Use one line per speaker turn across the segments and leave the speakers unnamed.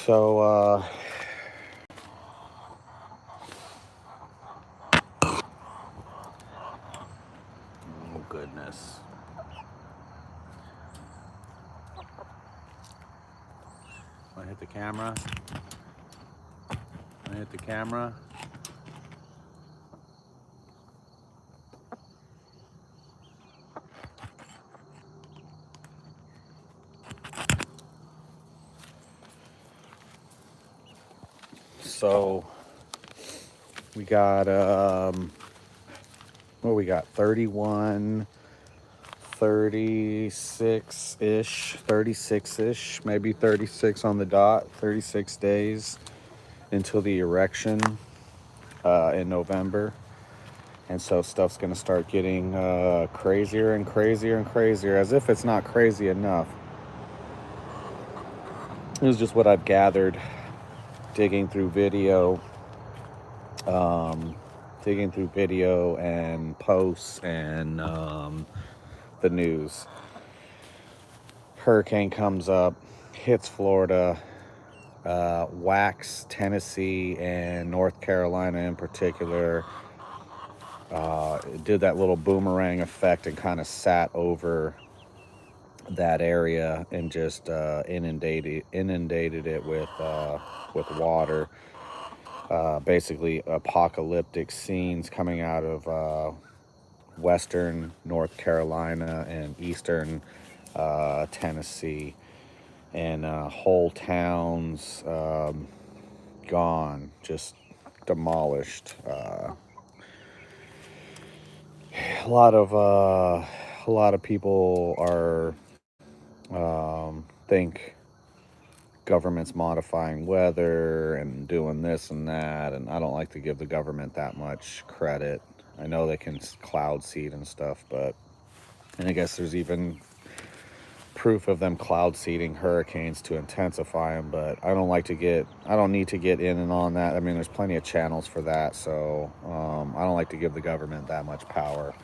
So, oh goodness. I hit the camera. I hit the camera. So we got what we got 31, 36-ish, 36-ish, maybe 36 on the dot, 36 days until the erection in November. And so stuff's going to start getting crazier and crazier and crazier, as if it's not crazy enough. It was just what I've gathered digging through video, um, and posts and the news. Hurricane comes up, hits Florida, whacks Tennessee and North Carolina in particular. It did that little boomerang effect and kind of sat over that area and just inundated it with water. Basically, apocalyptic scenes coming out of western North Carolina and eastern Tennessee, and whole towns gone, just demolished. A lot of people are think government's modifying weather and doing this and that, and I don't like to give the government that much credit. I know they can cloud seed and stuff, but and I guess there's even proof of them cloud seeding hurricanes to intensify them, but I don't need to get in and on that. I mean, there's plenty of channels for that, so I don't like to give the government that much power,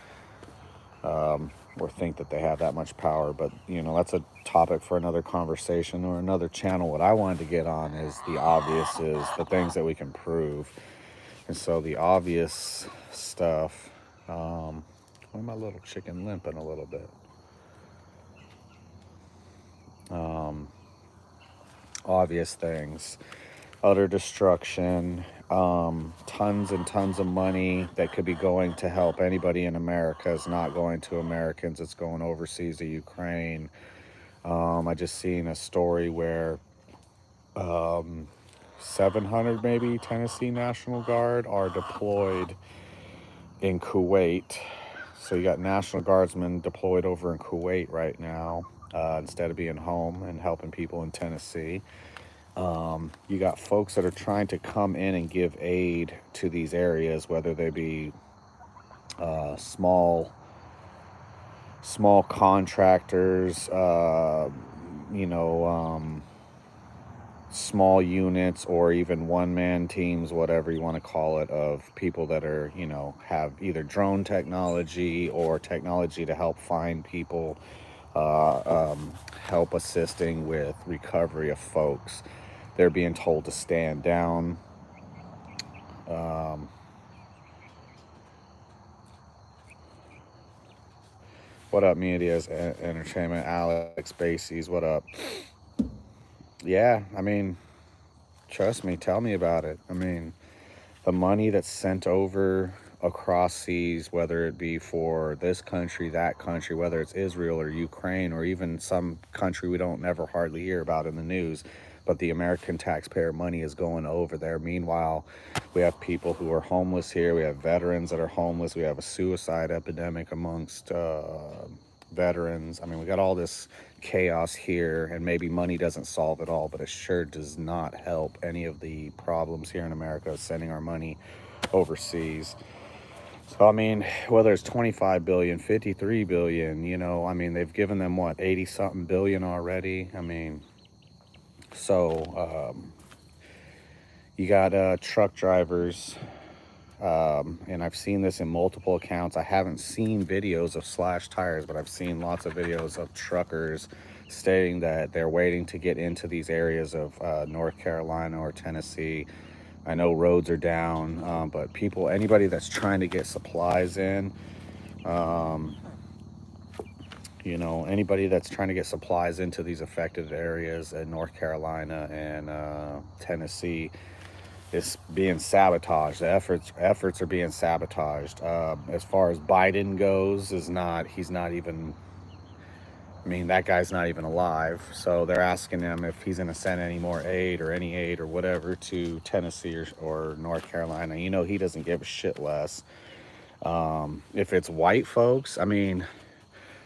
or think that they have that much power. But that's a topic for another conversation or another channel. What I wanted to get on is the obvious, is the things that we can prove. And so the obvious stuff, why my little chicken limping a little bit? Obvious things: utter destruction, tons and tons of money that could be going to help anybody in America is not going to Americans. It's going overseas to Ukraine. I just seen a story where 700 maybe Tennessee National Guard are deployed in Kuwait. So you got National Guardsmen deployed over in Kuwait right now, instead of being home and helping people in Tennessee. You got folks that are trying to come in and give aid to these areas, whether they be small contractors, you know, small units, or even one-man teams, whatever you want to call it, of people that are, have either drone technology or technology to help find people, help assisting with recovery of folks. They're being told to stand down. What up, Media's Entertainment? Alex Bases, what up? Yeah, I mean, trust me, tell me about it. I mean, the money that's sent over across seas, whether it be for this country, that country, whether it's Israel or Ukraine or even some country we don't never hardly hear about in the news, but the American taxpayer money is going over there. Meanwhile, we have people who are homeless here. We have veterans that are homeless. We have a suicide epidemic amongst veterans. I mean, we got all this chaos here, and maybe money doesn't solve it all, but it sure does not help any of the problems here in America, sending our money overseas. So, I mean, whether it's 25 billion, 53 billion, I mean, they've given them what, 80 something billion already. I mean, so you got truck drivers, and I've seen this in multiple accounts. I haven't seen videos of slash tires, but I've seen lots of videos of truckers stating that they're waiting to get into these areas of North Carolina or Tennessee. I know roads are down, but people, anybody that's trying to get supplies in, um, anybody that's trying to get supplies into these affected areas in North Carolina and Tennessee is being sabotaged. The efforts are being sabotaged. As far as Biden goes, he's not even. I mean, that guy's not even alive. So they're asking him if he's going to send any more aid or any aid or whatever to Tennessee or North Carolina. He doesn't give a shit less. If it's white folks, I mean,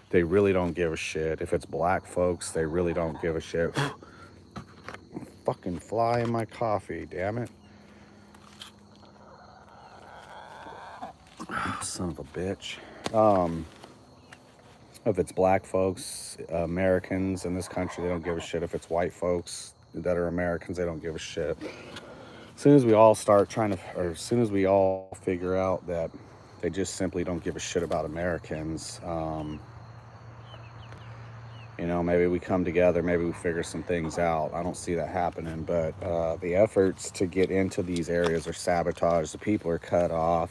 they really don't give a shit. If it's black folks, they really don't give a shit. Fucking fly in my coffee, damn it. Son of a bitch. If it's black folks, Americans in this country, they don't give a shit. If it's white folks that are Americans, they don't give a shit. As soon as we all as soon as we all figure out that they just simply don't give a shit about Americans, maybe we come together, maybe we figure some things out. I don't see that happening, but the efforts to get into these areas are sabotaged. The people are cut off.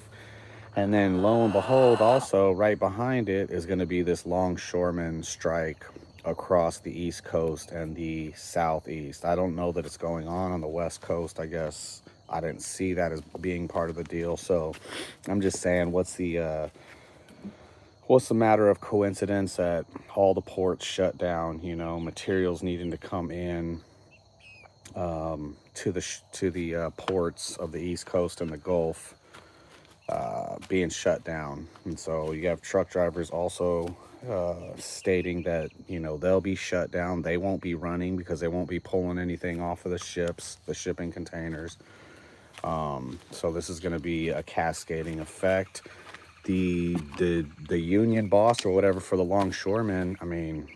And then lo and behold, also right behind it is going to be this longshoreman strike across the East Coast and the Southeast. I don't know that it's going on the West Coast. I guess I didn't see that as being part of the deal. So I'm just saying, what's the matter of coincidence that all the ports shut down? Materials needing to come in to the ports of the East Coast and the Gulf. Being shut down. And so you have truck drivers also stating that they'll be shut down. They won't be running because they won't be pulling anything off of the shipping containers. So this is going to be a cascading effect. The union boss or whatever for the longshoremen, I mean,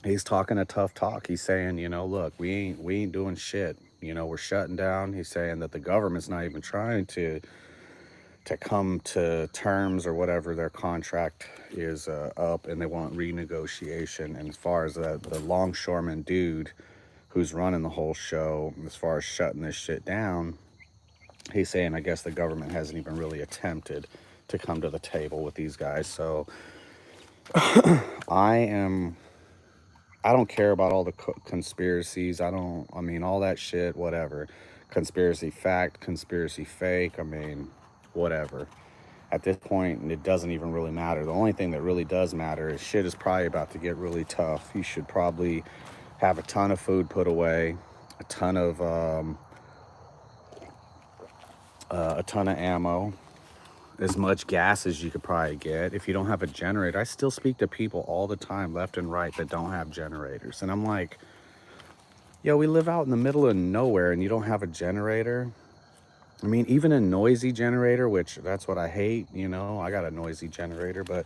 he's talking a tough talk. He's saying, look, we ain't doing shit. We're shutting down. He's saying that the government's not even trying to come to terms or whatever. Their contract is up and they want renegotiation. And as far as the longshoreman dude who's running the whole show, as far as shutting this shit down, he's saying, I guess the government hasn't even really attempted to come to the table with these guys. So I don't care about all the conspiracies. All that shit, whatever. Conspiracy fact, conspiracy fake. Whatever. At this point, it doesn't even really matter. The only thing that really does matter is shit is probably about to get really tough. You should probably have a ton of food put away, a ton of ammo, as much gas as you could probably get. If you don't have a generator, I still speak to people all the time, left and right, that don't have generators. And I'm like, yo, we live out in the middle of nowhere and you don't have a generator? Even a noisy generator, which that's what I hate, I got a noisy generator, but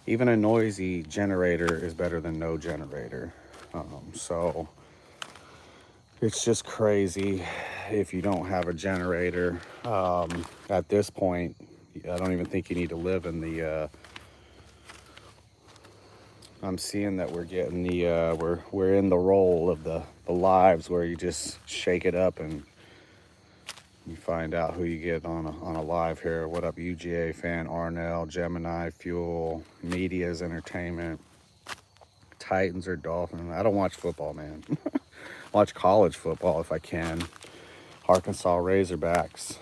even a noisy generator is better than no generator. So it's just crazy if you don't have a generator. At this point, I don't even think you need to live in the, I'm seeing that we're getting we're in the role of the lives where you just shake it up and you find out who you get on a live here. What up, UGA fan, Arnell, Gemini, Fuel, Media's Entertainment, Titans or Dolphins. I don't watch football, man. Watch college football if I can. Arkansas Razorbacks.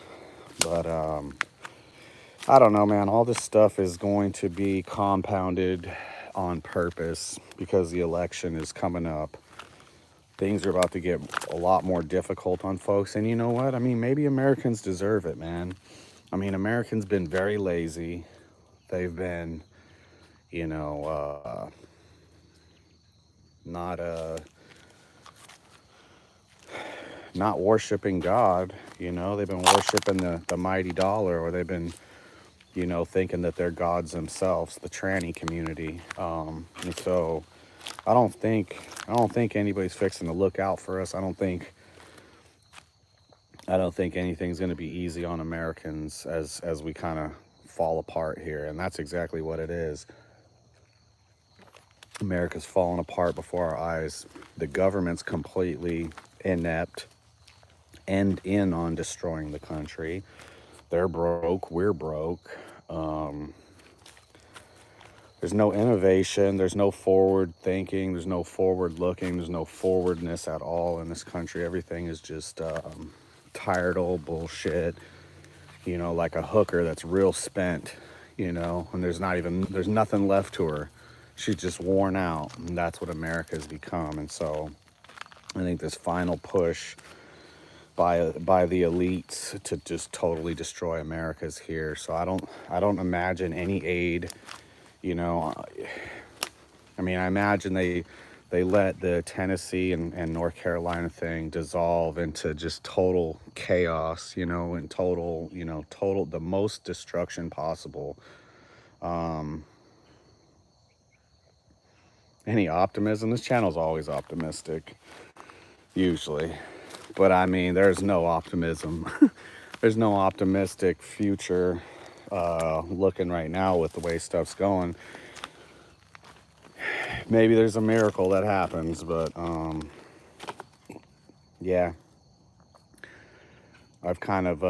But I don't know, man. All this stuff is going to be compounded on purpose because the election is coming up. Things are about to get a lot more difficult on folks. And you know what? Maybe Americans deserve it, man. Americans been very lazy. They've been, not worshiping God. They've been worshiping the mighty dollar, or they've been, thinking that they're gods themselves, the tranny community. And so I don't think anybody's fixing to look out for us. I don't think anything's going to be easy on Americans as we kind of fall apart here, and that's exactly what it is. America's falling apart before our eyes. The government's completely inept and in on destroying the country. They're broke, we're broke. There's no innovation, there's no forward thinking, there's no forward looking, there's no forwardness at all in this country. Everything is just tired old bullshit, like a hooker that's real spent, and there's nothing left to her. She's just worn out, and that's what America's become. And so I think this final push by the elites to just totally destroy America is here. So I don't imagine any aid. I imagine they let the Tennessee and North Carolina thing dissolve into just total chaos, and total the most destruction possible. Any optimism? This channel's always optimistic, usually. But there's no optimism. There's no optimistic future looking right now with the way stuff's going. Maybe there's a miracle that happens, but yeah. I've kind of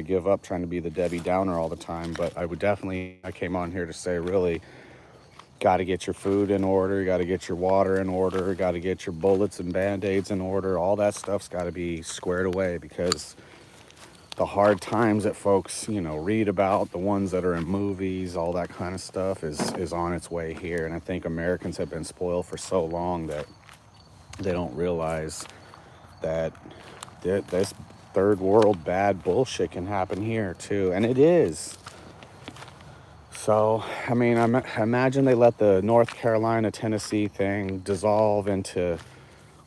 give up trying to be the Debbie Downer all the time, but I came on here to say, really, got to get your food in order, got to get your water in order, got to get your bullets and band-aids in order. All that stuff's got to be squared away, because the hard times that folks, read about, the ones that are in movies, all that kind of stuff is on its way here. And I think Americans have been spoiled for so long that they don't realize that this third world bad bullshit can happen here too. And it is. So, I imagine they let the North Carolina, Tennessee thing devolve into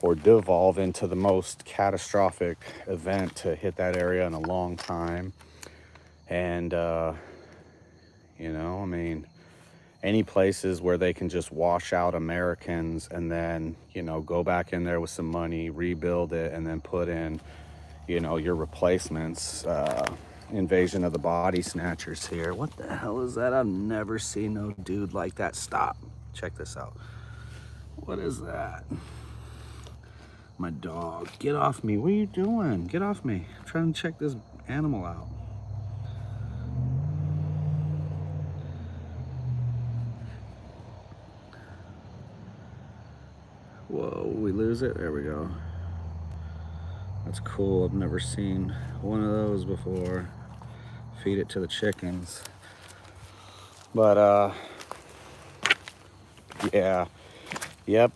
the most catastrophic event to hit that area in a long time. And, any places where they can just wash out Americans and then, go back in there with some money, rebuild it, and then put in, your replacements. Invasion of the Body Snatchers here. What the hell is that? I've never seen no dude like that. Stop. Check this out. What is that? My dog. Get off me. What are you doing? Get off me. I'm trying to check this animal out. Whoa, we lose it? There we go. That's cool. I've never seen one of those before. Feed it to the chickens. But, yeah. Yep,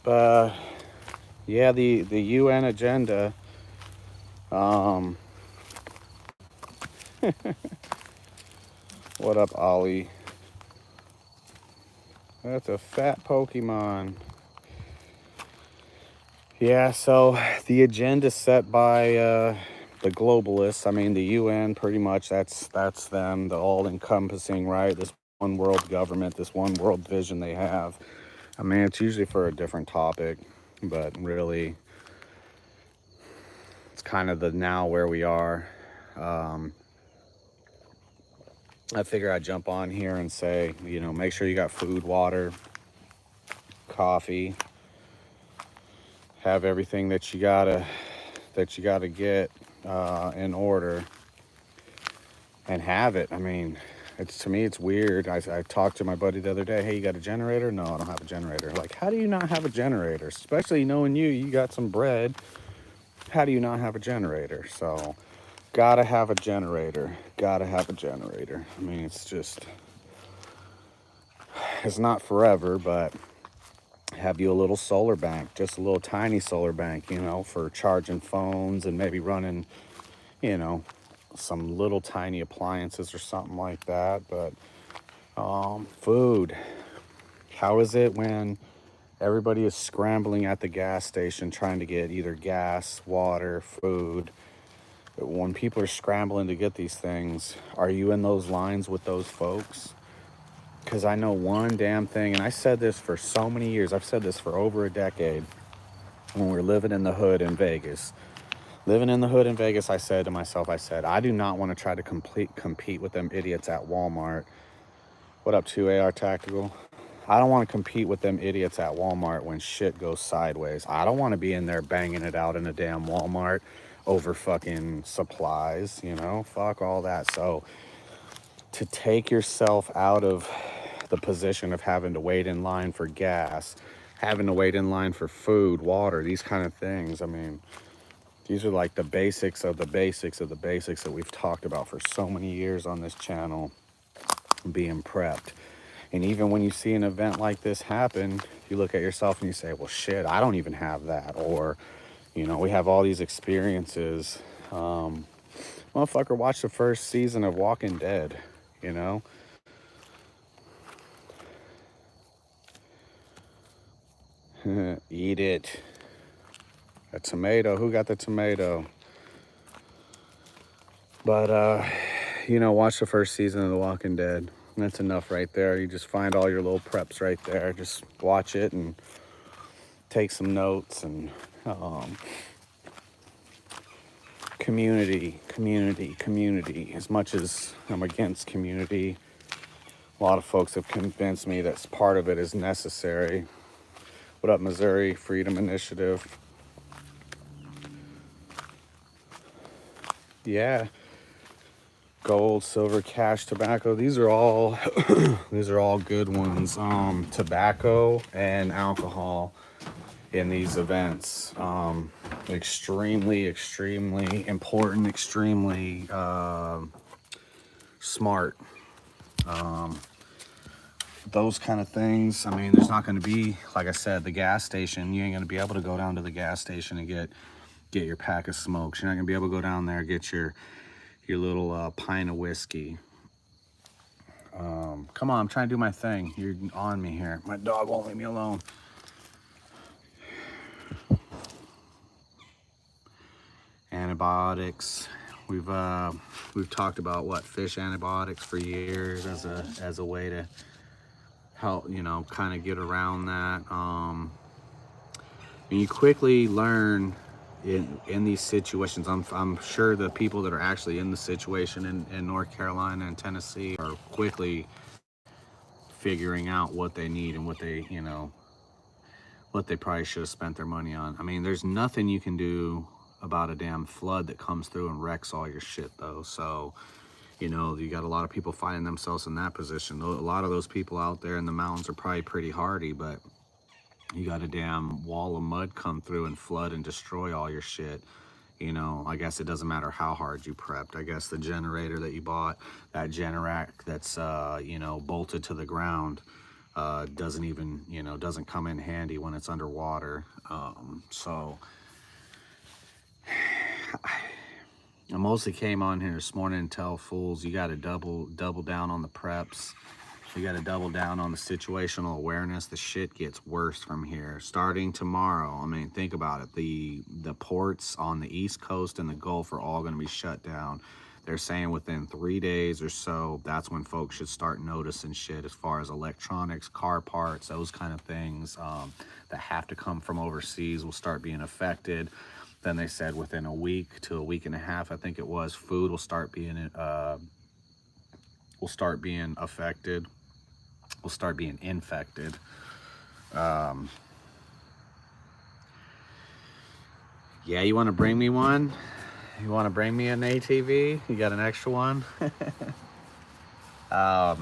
yeah, the UN agenda. What up, Ollie? That's a fat Pokemon. Yeah, so the agenda set by the globalists, the UN, pretty much, that's them, the all-encompassing, right? This one world government, this one world vision they have. It's usually for a different topic, but really, it's kind of the now where we are. I figure I'd jump on here and say, make sure you got food, water, coffee, have everything that you gotta get in order, and have it. To me, it's weird. I talked to my buddy the other day. Hey, you got a generator? No, I don't have a generator. Like, how do you not have a generator? Especially knowing you got some bread. How do you not have a generator? So, gotta have a generator. Gotta have a generator. It's not forever, but have you a little solar bank, just a little tiny solar bank, for charging phones and maybe running, some little tiny appliances or something like that. But food, how is it when everybody is scrambling at the gas station trying to get either gas, water, food? When people are scrambling to get these things, are you in those lines with those folks? Because I know one damn thing, and I said this for so many years. I've said this for over a decade. When we were living in the hood in Vegas, I said to myself, I do not want to try to compete with them idiots at Walmart What up, 2AR Tactical? I don't want to compete with them idiots at Walmart when shit goes sideways. I don't want to be in there banging it out in a damn Walmart over fucking supplies, you know? Fuck all that. So to take yourself out of the position of having to wait in line for gas, having to wait in line for food, water, these kind of things. I mean, these are like the basics of the basics of the basics that we've talked about for so many years on this channel, being prepped. And even when you see an event like this happen, you look at yourself and you say, well, shit, I don't even have that. Or, you know, we have all these experiences. Motherfucker, watch the first season of Walking Dead, you know? Eat it. A tomato. Who got the tomato? But, you know, watch the first season of The Walking Dead. That's enough right there. You just find all your little preps right there. Just watch it and take some notes. And community. As much as I'm against community, a lot of folks have convinced me that part of it is necessary. What up, Missouri Freedom Initiative? Yeah. Gold, silver, cash, tobacco. These are all these are all good ones. Tobacco and alcohol in these events. Extremely important, extremely smart. Those kind of things. I mean, there's not going to be, like I said, the gas station. You ain't going to be able to go down to the gas station and get your pack of smokes. You're not going to be able to go down there and get your little pint of whiskey. Come on, I'm trying to do my thing. You're on me here. My dog won't leave me alone. Antibiotics. We've talked about what, fish antibiotics for years as a way to help, you know, kind of get around that. And you quickly learn in these situations. I'm sure the people that are actually in the situation in North Carolina and Tennessee are quickly figuring out what they need and what they, you know, what they probably should have spent their money on. I mean, there's nothing you can do about a damn flood that comes through and wrecks all your shit though. So, you know, you got a lot of people finding themselves in that position. A lot of those people out there in the mountains are probably pretty hardy, but you got a damn wall of mud come through and flood and destroy all your shit. You know, I guess it doesn't matter how hard you prepped. I guess the generator that you bought, that Generac that's, you know, bolted to the ground, doesn't even, you know, doesn't come in handy when it's underwater. So I mostly came on here this morning to tell fools you got to double down on the preps. You got to double down on the situational awareness. The shit gets worse from here. Starting tomorrow, I mean, think about it. The ports on the East Coast and the Gulf are all going to be shut down. They're saying within 3 days or so, that's when folks should start noticing shit as far as electronics, car parts, those kind of things that have to come from overseas will start being affected. Then they said within a week to a week and a half, I think it was, food will start being affected. Will start being infected. Yeah, you want to bring me one? You want to bring me an ATV? You got an extra one? Yeah,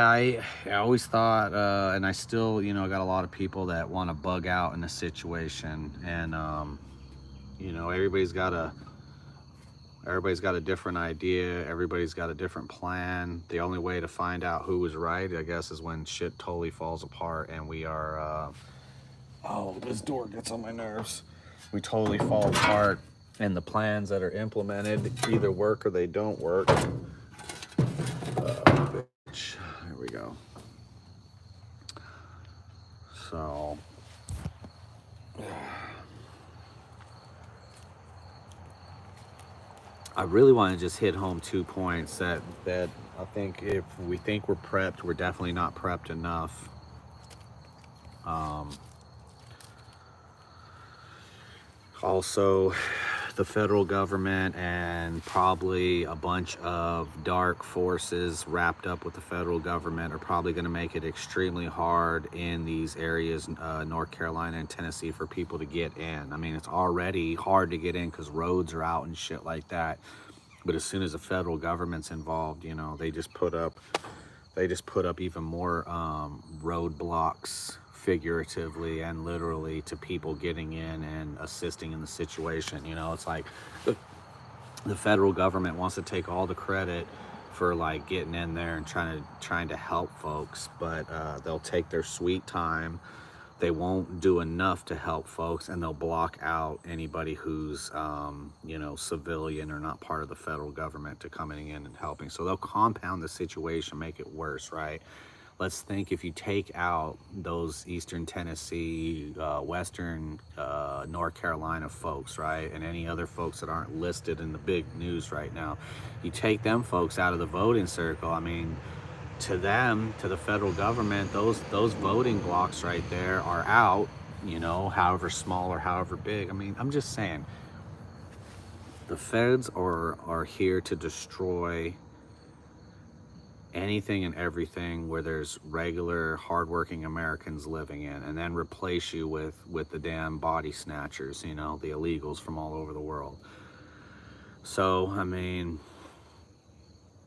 I always thought, and I still, you know, got a lot of people that want to bug out in a situation, and you know, everybody's got a different idea. Everybody's got a different plan. The only way to find out who was right, I guess, is when shit totally falls apart and we are, oh, this door gets on my nerves. We totally fall apart and the plans that are implemented either work or they don't work. Bitch. There we go. So, I really want to just hit home 2 points that I think if we think we're prepped, we're definitely not prepped enough. Also, the federal government and probably a bunch of dark forces wrapped up with the federal government are probably going to make it extremely hard in these areas, North Carolina and Tennessee, for people to get in. I mean, it's already hard to get in because roads are out and shit like that. But as soon as the federal government's involved, you know, they just put up even more roadblocks, figuratively and literally, to people getting in and assisting in the situation. You know, it's like the federal government wants to take all the credit for like getting in there and trying to help folks, but they'll take their sweet time. They won't do enough to help folks, and they'll block out anybody who's you know, civilian or not part of the federal government to coming in and helping. So they'll compound the situation, make it worse, right? Let's think, if you take out those Eastern Tennessee, Western North Carolina folks, right, and any other folks that aren't listed in the big news right now, you take them folks out of the voting circle. I mean, to them, to the federal government, those voting blocks right there are out, you know, however small or however big. I mean, I'm just saying, the feds are here to destroy anything and everything where there's regular hardworking Americans living in, and then replace you with the damn body snatchers, you know, the illegals from all over the world. So I mean,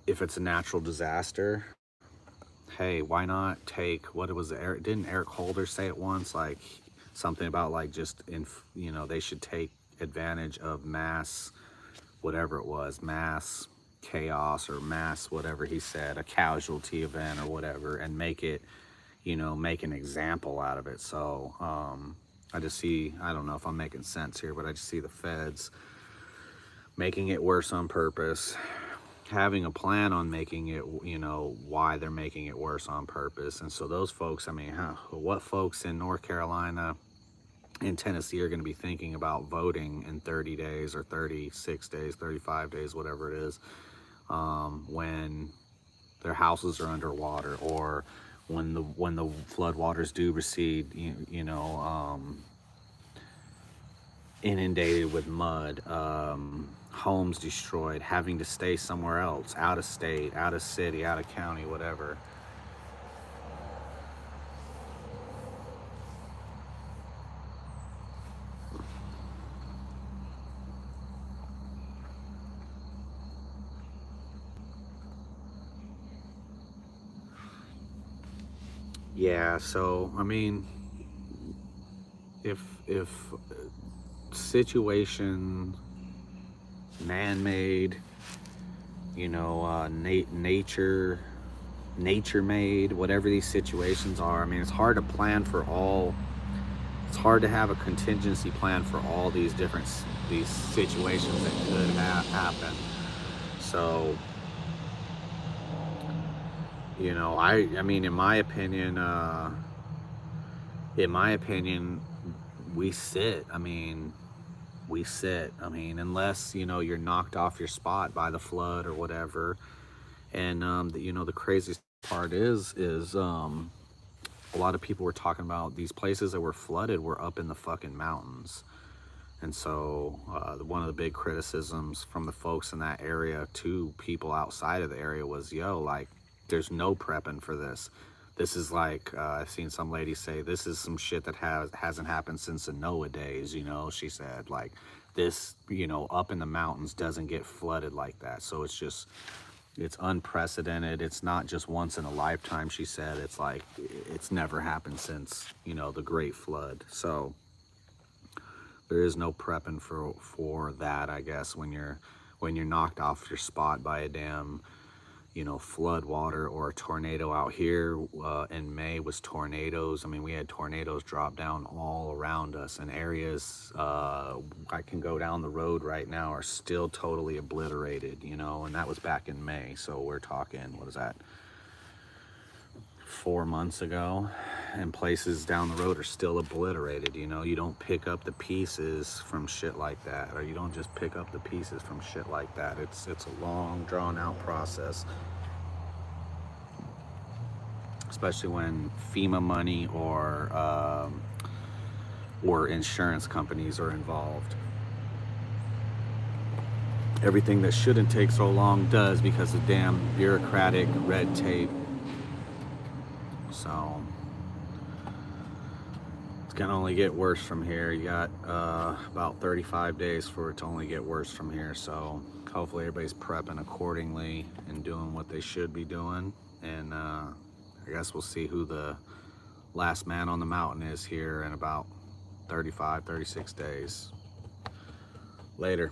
if it's a natural disaster, hey, why not take, what it was, didn't Eric Holder say it once, like something about like just in, you know, they should take advantage of mass, whatever it was, mass chaos or mass whatever he said, a casualty event or whatever, and make it, you know, make an example out of it. So I just see, I don't know if I'm making sense here, but I just see the feds making it worse on purpose, having a plan on making it, you know, why they're making it worse on purpose. And so those folks, I mean, what folks in North Carolina and Tennessee are going to be thinking about voting in 30 days or 36 days, 35 days, whatever it is, when their houses are underwater, or when the floodwaters do recede, you know, inundated with mud, homes destroyed, having to stay somewhere else, out of state, out of city, out of county, whatever. Yeah, so I mean, if situation, man-made, you know, nature made, whatever these situations are, I mean, it's hard to plan for all. It's hard to have a contingency plan for all these situations that could happen. So, you know, I mean, in my opinion, we sit. I mean, unless, you know, you're knocked off your spot by the flood or whatever. And you know, the craziest part is a lot of people were talking about these places that were flooded were up in the fucking mountains. And so one of the big criticisms from the folks in that area to people outside of the area was, yo, like, there's no prepping for this. This is like, I've seen some lady say, this is some shit that hasn't happened since the Noah days, you know. She said, like, this, you know, up in the mountains doesn't get flooded like that. So it's just, it's unprecedented. It's not just once in a lifetime, she said. It's like, it's never happened since, you know, the Great Flood. So there is no prepping for that, I guess, when you're knocked off your spot by a damn, you know, flood water or a tornado. Out here in May was tornadoes. I mean, we had tornadoes drop down all around us, and areas I can go down the road right now are still totally obliterated, you know, and that was back in May. So we're talking, what is that, 4 months ago, and places down the road are still obliterated. You know, you don't pick up the pieces from shit like that, or you don't just pick up the pieces from shit like that. It's a long, drawn out process, especially when FEMA money or insurance companies are involved. everything that shouldn't take so long does because of damn bureaucratic red tape. So it's gonna only get worse from here. You got about 35 days for it to only get worse from here. So hopefully everybody's prepping accordingly and doing what they should be doing. And I guess we'll see who the last man on the mountain is here in about 35, 36 days. Later.